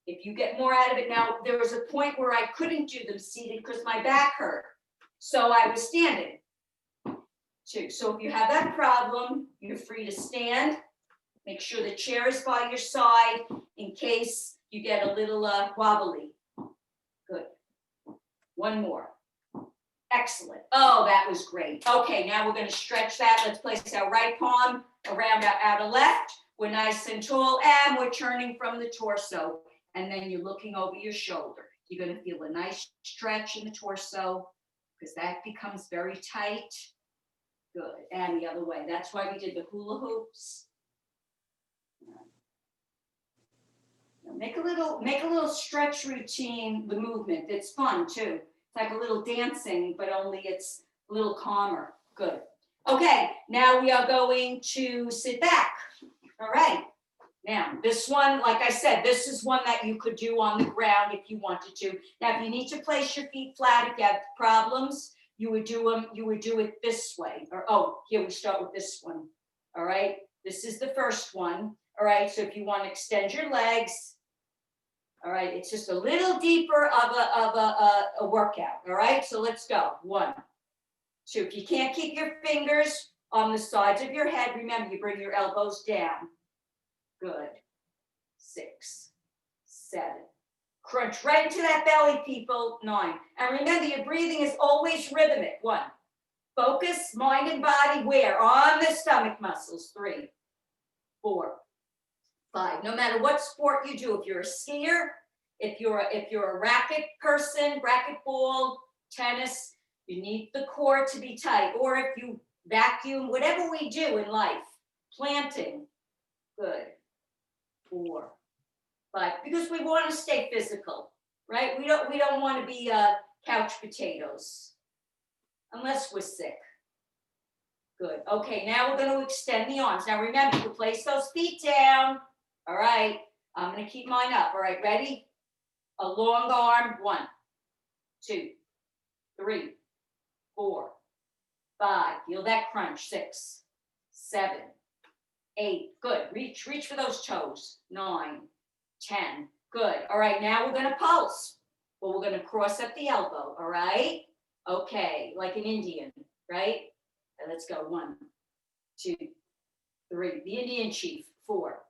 if you get more out of it now, there was a point where I couldn't do them seated because my back hurt. So I was standing. So if you have that problem, you're free to stand. Make sure the chair is by your side in case you get a little wobbly. Good. One more. Excellent. Oh, that was great. Okay, now we're going to stretch that. Let's place our right palm around our outer left. We're nice and tall, and we're turning from the torso. And then you're looking over your shoulder. You're going to feel a nice stretch in the torso, because that becomes very tight. Good. And the other way. That's why we did the hula hoops. Make a little stretch routine, the movement. It's fun too. It's like a little dancing, but only it's a little calmer. Good. Okay, now we are going to sit back. All right. Now, this one, like I said, this is one that you could do on the ground if you wanted to. Now, if you need to place your feet flat, if you have problems, you would do it this way. Or, oh, here we start with this one. All right. This is the first one. All right. So if you want to extend your legs, all right, it's just a little deeper of a workout. All right. So let's go. 1, 2. If you can't keep your fingers on the sides of your head, remember you bring your elbows down. Good. 6, 7. Crunch right into that belly, people. 9. And remember, your breathing is always rhythmic. 1. Focus mind and body where? On the stomach muscles. 3, 4, 5. No matter what sport you do, if you're a skier, if you're a racket person, racquetball, tennis, you need the core to be tight. Or if you vacuum, whatever we do in life, planting. Good. 4, 5, because we want to stay physical, right? We don't want to be couch potatoes unless we're sick. Good. Okay, now we're going to extend the arms. Now remember, you place those feet down. All right, I'm going to keep mine up. All right, ready? A long arm. 1, 2, 3, 4, 5. Feel that crunch. 6, 7, 8. Good. Reach for those toes. 9, 10. Good. All right, now we're going to pulse. Well, we're going to cross up the elbow. All right. Okay, like an Indian, right? And let's go. 1, 2, 3. The Indian chief. 4,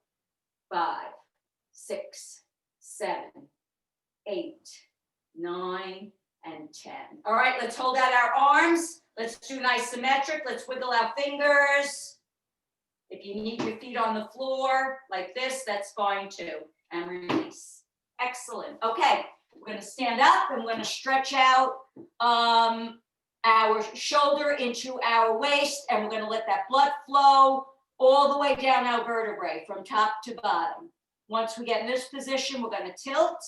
5, 6, 7, 8, 9, and 10. All right, let's hold out our arms. Let's do nice symmetric. Let's wiggle our fingers. If you need your feet on the floor like this, that's fine too. And release. Excellent. Okay, we're going to stand up and we're going to stretch out our shoulder into our waist, and we're going to let that blood flow all the way down our vertebrae from top to bottom. Once we get in this position, we're going to tilt.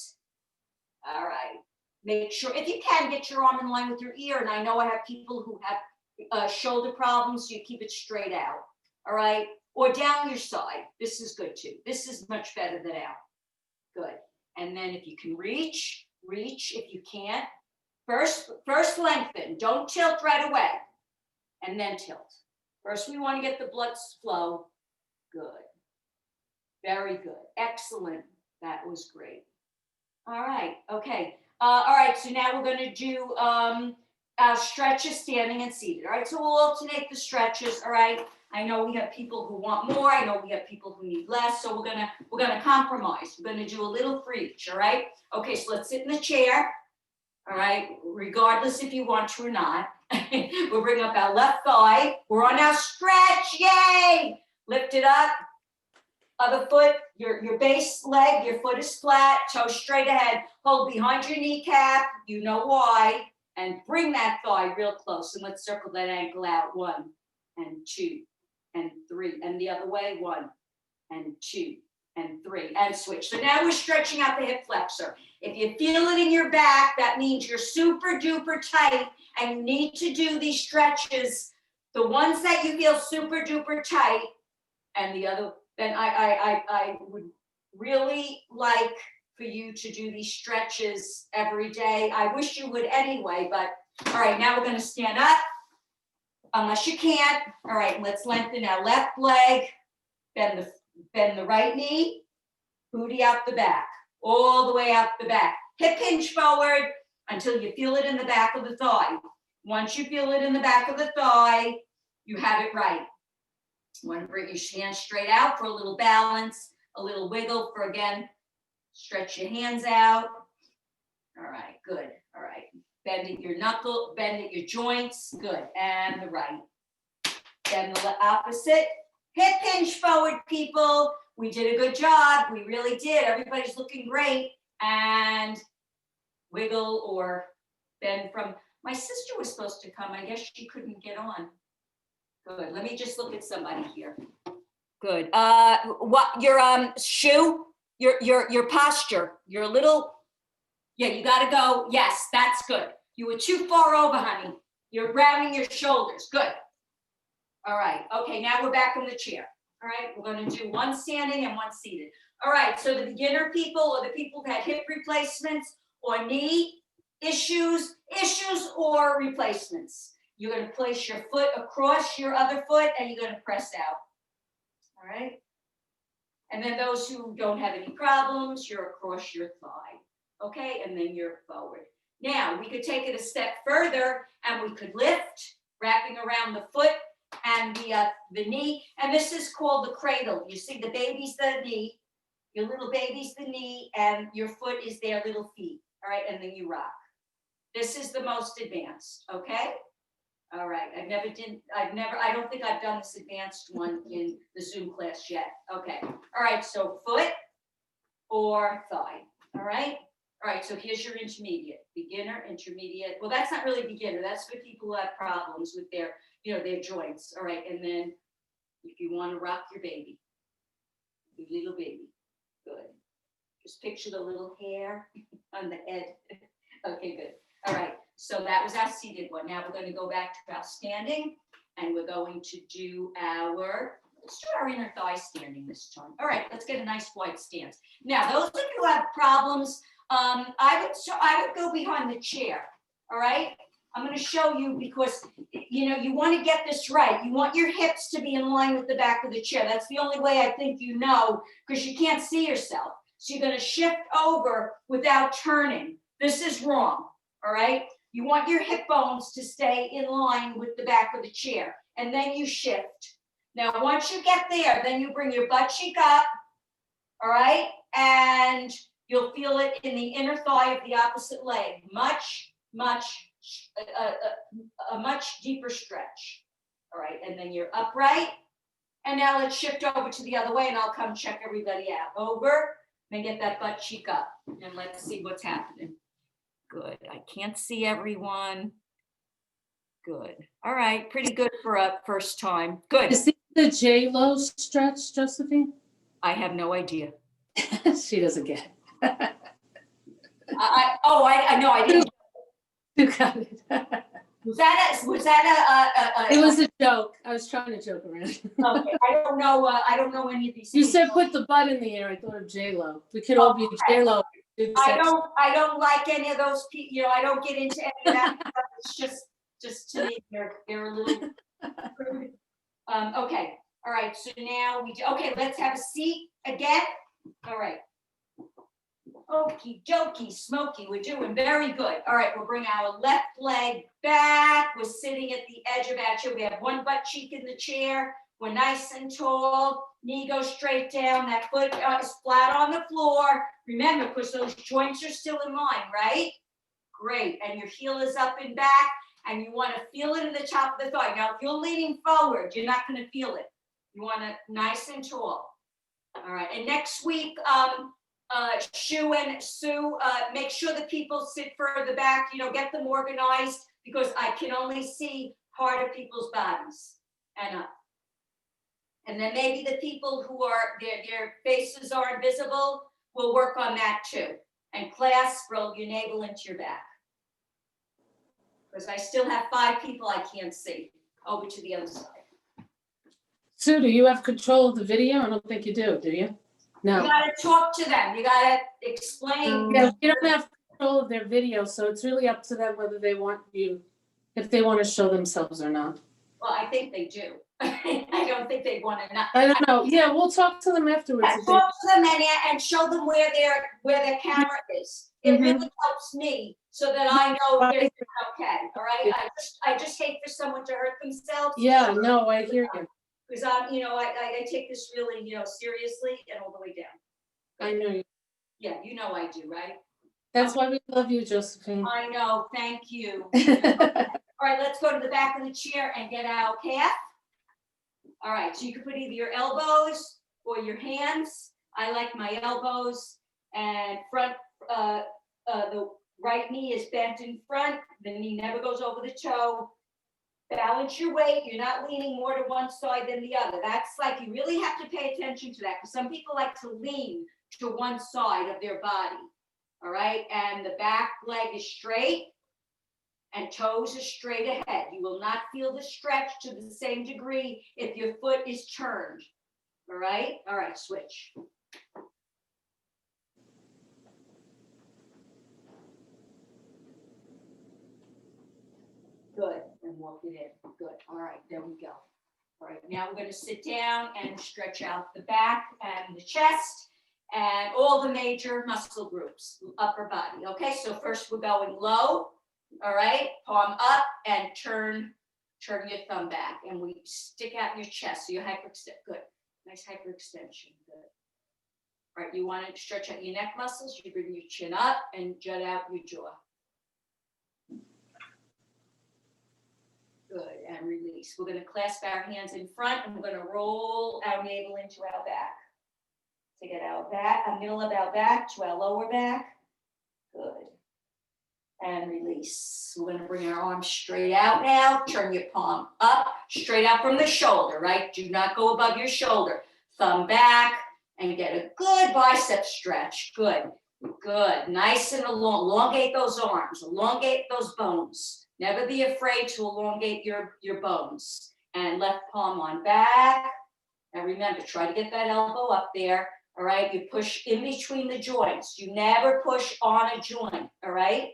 All right. Make sure, if you can, get your arm in line with your ear. And I know I have people who have shoulder problems, so you keep it straight out. All right. Or down your side. This is good too. This is much better than out. Good. And then if you can reach. If you can't, first lengthen. Don't tilt right away. And then tilt. First, we want to get the blood flow. Good. Very good. Excellent. That was great. All right. Okay. All right. So now we're going to do our stretches standing and seated. All right. So we'll alternate the stretches. All right. I know we have people who want more. I know we have people who need less. So we're gonna compromise. We're gonna do a little for each. All right. Okay. So let's sit in the chair. All right. Regardless if you want to or not. We'll bring up our left thigh. We're on our stretch. Yay! Lift it up. Other foot, your base leg, your foot is flat, toe straight ahead. Hold behind your kneecap. You know why. And bring that thigh real close. And let's circle that ankle out. 1 and 2 and 3. And the other way. 1 and 2 and 3. And switch. So now we're stretching out the hip flexor. If you feel it in your back, that means you're super duper tight and you need to do these stretches. The ones that you feel super duper tight and the other, then I would really like for you to do these stretches every day. I wish you would anyway, but all right, now we're going to stand up. Unless you can't. All right, let's lengthen our left leg, bend the right knee, booty out the back, all the way out the back. Hip hinge forward until you feel it in the back of the thigh. Once you feel it in the back of the thigh, you have it right. You want to bring your hands straight out for a little balance, a little wiggle for, again, stretch your hands out. All right, good. All right. Bend at your knuckle, bend at your joints. Good. And the right. Then the opposite. Hip hinge forward, people. We did a good job. We really did. Everybody's looking great. And wiggle or bend from. My sister was supposed to come. I guess she couldn't get on. Good. Let me just look at somebody here. Good. What your shoe? your posture, you're a little, yeah, you gotta go, yes, that's good. You were too far over, honey. You're rounding your shoulders, good. All right, okay, now we're back in the chair. All right, we're gonna do one standing and one seated. All right, so the beginner people or the people who had hip replacements or knee issues or replacements. You're gonna place your foot across your other foot and you're gonna press out. All right? And then those who don't have any problems, you're across your thigh. Okay, and then you're forward. Now, we could take it a step further and we could lift, wrapping around the foot and the knee. And this is called the cradle. You see the baby's the knee, your little baby's the knee, and your foot is their little feet. All right, and then you rock. This is the most advanced, okay? All right, I don't think I've done this advanced one in the Zoom class yet. Okay, all right, so foot or thigh, all right? All right, so here's your intermediate, beginner, intermediate. Well, that's not really beginner. That's for people who have problems with their, their joints. All right, and then if you want to rock your baby, your little baby, good. Just picture the little hair on the head. Okay, good. All right, so that was our seated one. Now we're going to go back to our standing, and we're going to do let's do our inner thigh standing this time. All right, let's get a nice wide stance. Now, those of you who have problems, I would go behind the chair. All right, I'm going to show you because you want to get this right. You want your hips to be in line with the back of the chair. That's the only way I think because you can't see yourself. So you're going to shift over without turning. This is wrong. All right. You want your hip bones to stay in line with the back of the chair, and then you shift. Now, once you get there, then you bring your butt cheek up. All right, and you'll feel it in the inner thigh of the opposite leg. A much deeper stretch. All right, and then you're upright. And now let's shift over to the other way, and I'll come check everybody out. Over, and get that butt cheek up, and let's see what's happening. Good. I can't see everyone. Good. All right. Pretty good for a first time. Good. Is this the J-Lo stretch, Josephine? I have no idea. She doesn't get it. I know. I didn't. You got it. Was that It was a joke. I was trying to joke around. Okay. I don't know any of these. You things. said put the butt in the air. I thought of J-Lo. We could all be J-Lo. I don't like any of those people. I don't get into any of that stuff. It's just to me, they're a little crude. Okay. All right. So now let's have a seat again. All right. Okie dokie, smoky. We're doing very good. All right. We'll bring our left leg back. We're sitting at the edge of our chair. We have one butt cheek in the chair. We're nice and tall. Knee goes straight down. That foot is flat on the floor. Remember, because those joints are still in line, right? Great. And your heel is up and back, and you want to feel it in the top of the thigh. Now, if you're leaning forward, you're not going to feel it. You want it nice and tall. All right. And next week, Shu and Sue, make sure the people sit further back. Get them organized because I can only see part of people's bodies and up. And then maybe the people who are their faces are invisible will work on that too. And clasp, roll your navel into your back. Because I still have 5 people I can't see. Over to the other side. Sue, do you have control of the video? I don't think you do you? No. You gotta talk to them. You gotta explain. Yeah, you don't have control of their video, so it's really up to them whether they want if they want to show themselves or not. Well, I think they do. I don't think they want to not. I don't know. Yeah, we'll talk to them afterwards. Yeah, talk to them and show them where their camera is. It really helps me so that I know they're doing okay. All right. I just hate for someone to hurt themselves. Yeah, no, I hear you. Because I take this really seriously and all the way down. I know you. Yeah, I do, right? That's why we love you, Josephine. I know. Thank you. All right, let's go to the back of the chair and get our calf. All right, so you can put either your elbows or your hands. I like my elbows and front. The right knee is bent in front. The knee never goes over the toe. Balance your weight. You're not leaning more to one side than the other. That's like you really have to pay attention to that because some people like to lean to one side of their body. All right, and the back leg is straight and toes are straight ahead. You will not feel the stretch to the same degree if your foot is turned. All right, switch. Good, and walk it in. Good, all right, there we go. All right, now we're going to sit down and stretch out the back and the chest and all the major muscle groups, upper body. Okay, so first we're going low, all right, palm up and turn your thumb back, and we stick out your chest, so you hyperextend. Good, nice hyperextension. Good. All right, you want to stretch out your neck muscles, you bring your chin up and jut out your jaw. Good, and release. We're going to clasp our hands in front, and we're going to roll our navel into our back. To get our back, middle of our back to our lower back. Good. And release. We're going to bring our arms straight out now. Turn your palm up, straight out from the shoulder, right? Do not go above your shoulder. Thumb back and get a good bicep stretch. Good. Good. Nice and elongate those arms, elongate those bones. Never be afraid to elongate your bones. And left palm on back. And remember, try to get that elbow up there. All right, you push in between the joints. You never push on a joint, all right?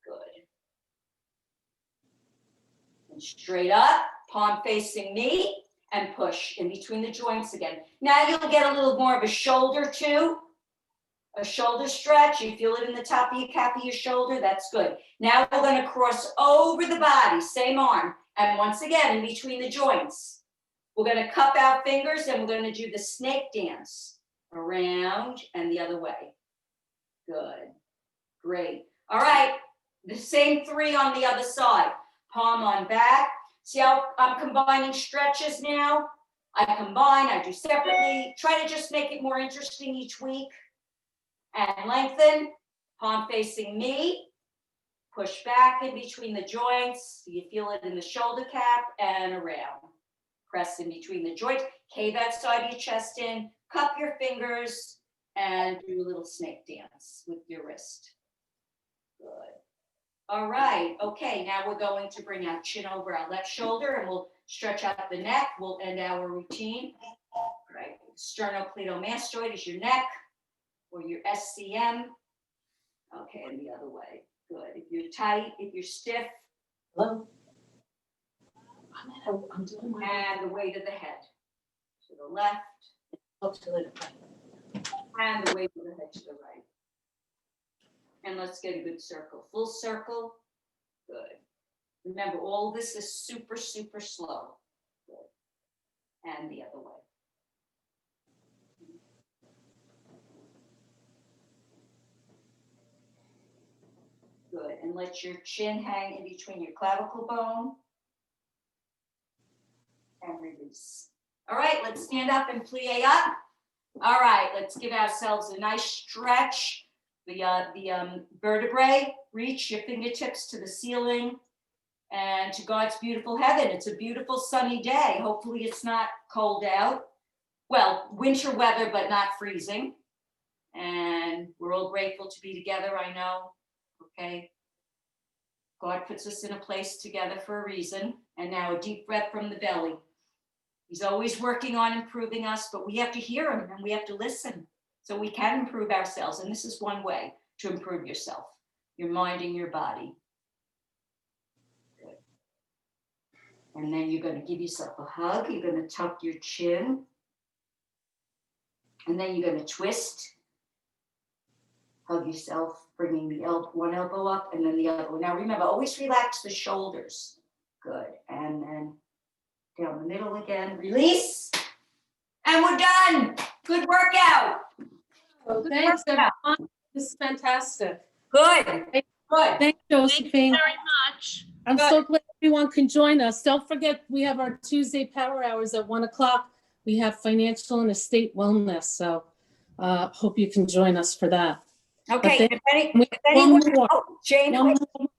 Good. And straight up, palm facing me, and push in between the joints again. Now you'll get a little more of a shoulder too. A shoulder stretch, you feel it in the top of your cap of your shoulder, that's good. Now we're going to cross over the body, same arm, and once again in between the joints. We're going to cup our fingers and we're going to do the snake dance. Around and the other way. Good. Great. All right. The same three on the other side. Palm on back. See how I'm combining stretches now? I combine, I do separately. Try to just make it more interesting each week. And lengthen. Palm facing me. Push back in between the joints. You feel it in the shoulder cap and around. Press in between the joints. Cave that side of your chest in. Cup your fingers and do a little snake dance with your wrist. Good. All right. Okay, now we're going to bring our chin over our left shoulder and we'll stretch out the neck. We'll end our routine. All right. Sternocleidomastoid is your neck or your SCM. Okay, and the other way. Good. If you're tight, if you're stiff. Hello. I'm doing my And the weight of the head. To the left. up to it. And the weight of the head to the right. And let's get a good circle. Full circle. Good. Remember, all this is super, super slow. Good. And the other way. Good. And let your chin hang in between your clavicle bone. And release. All right, let's stand up and plie up. All right, let's give ourselves a nice stretch. The vertebrae, reach your fingertips to the ceiling and to God's beautiful heaven. It's a beautiful sunny day. Hopefully it's not cold out. Well, winter weather, but not freezing. And we're all grateful to be together, I know. Okay. God puts us in a place together for a reason. And now a deep breath from the belly. He's always working on improving us, but we have to hear him and we have to listen so we can improve ourselves. And this is one way to improve yourself, your mind and your body. Good. And then you're going to give yourself a hug. You're going to tuck your chin. And then you're going to twist. Hug yourself, bringing the one elbow up and then the other. Now remember, always relax the shoulders. Good. And then down the middle again, release, and we're done. Good workout. Well, thanks, everyone. This is fantastic. Good. Good. Thanks, Josephine. Very much. I'm so glad everyone can join us. Don't forget, we have our Tuesday power hours at 1:00. We have financial and estate wellness. So hope you can join us for that. Okay. But If anyone, more. oh, Jane, One more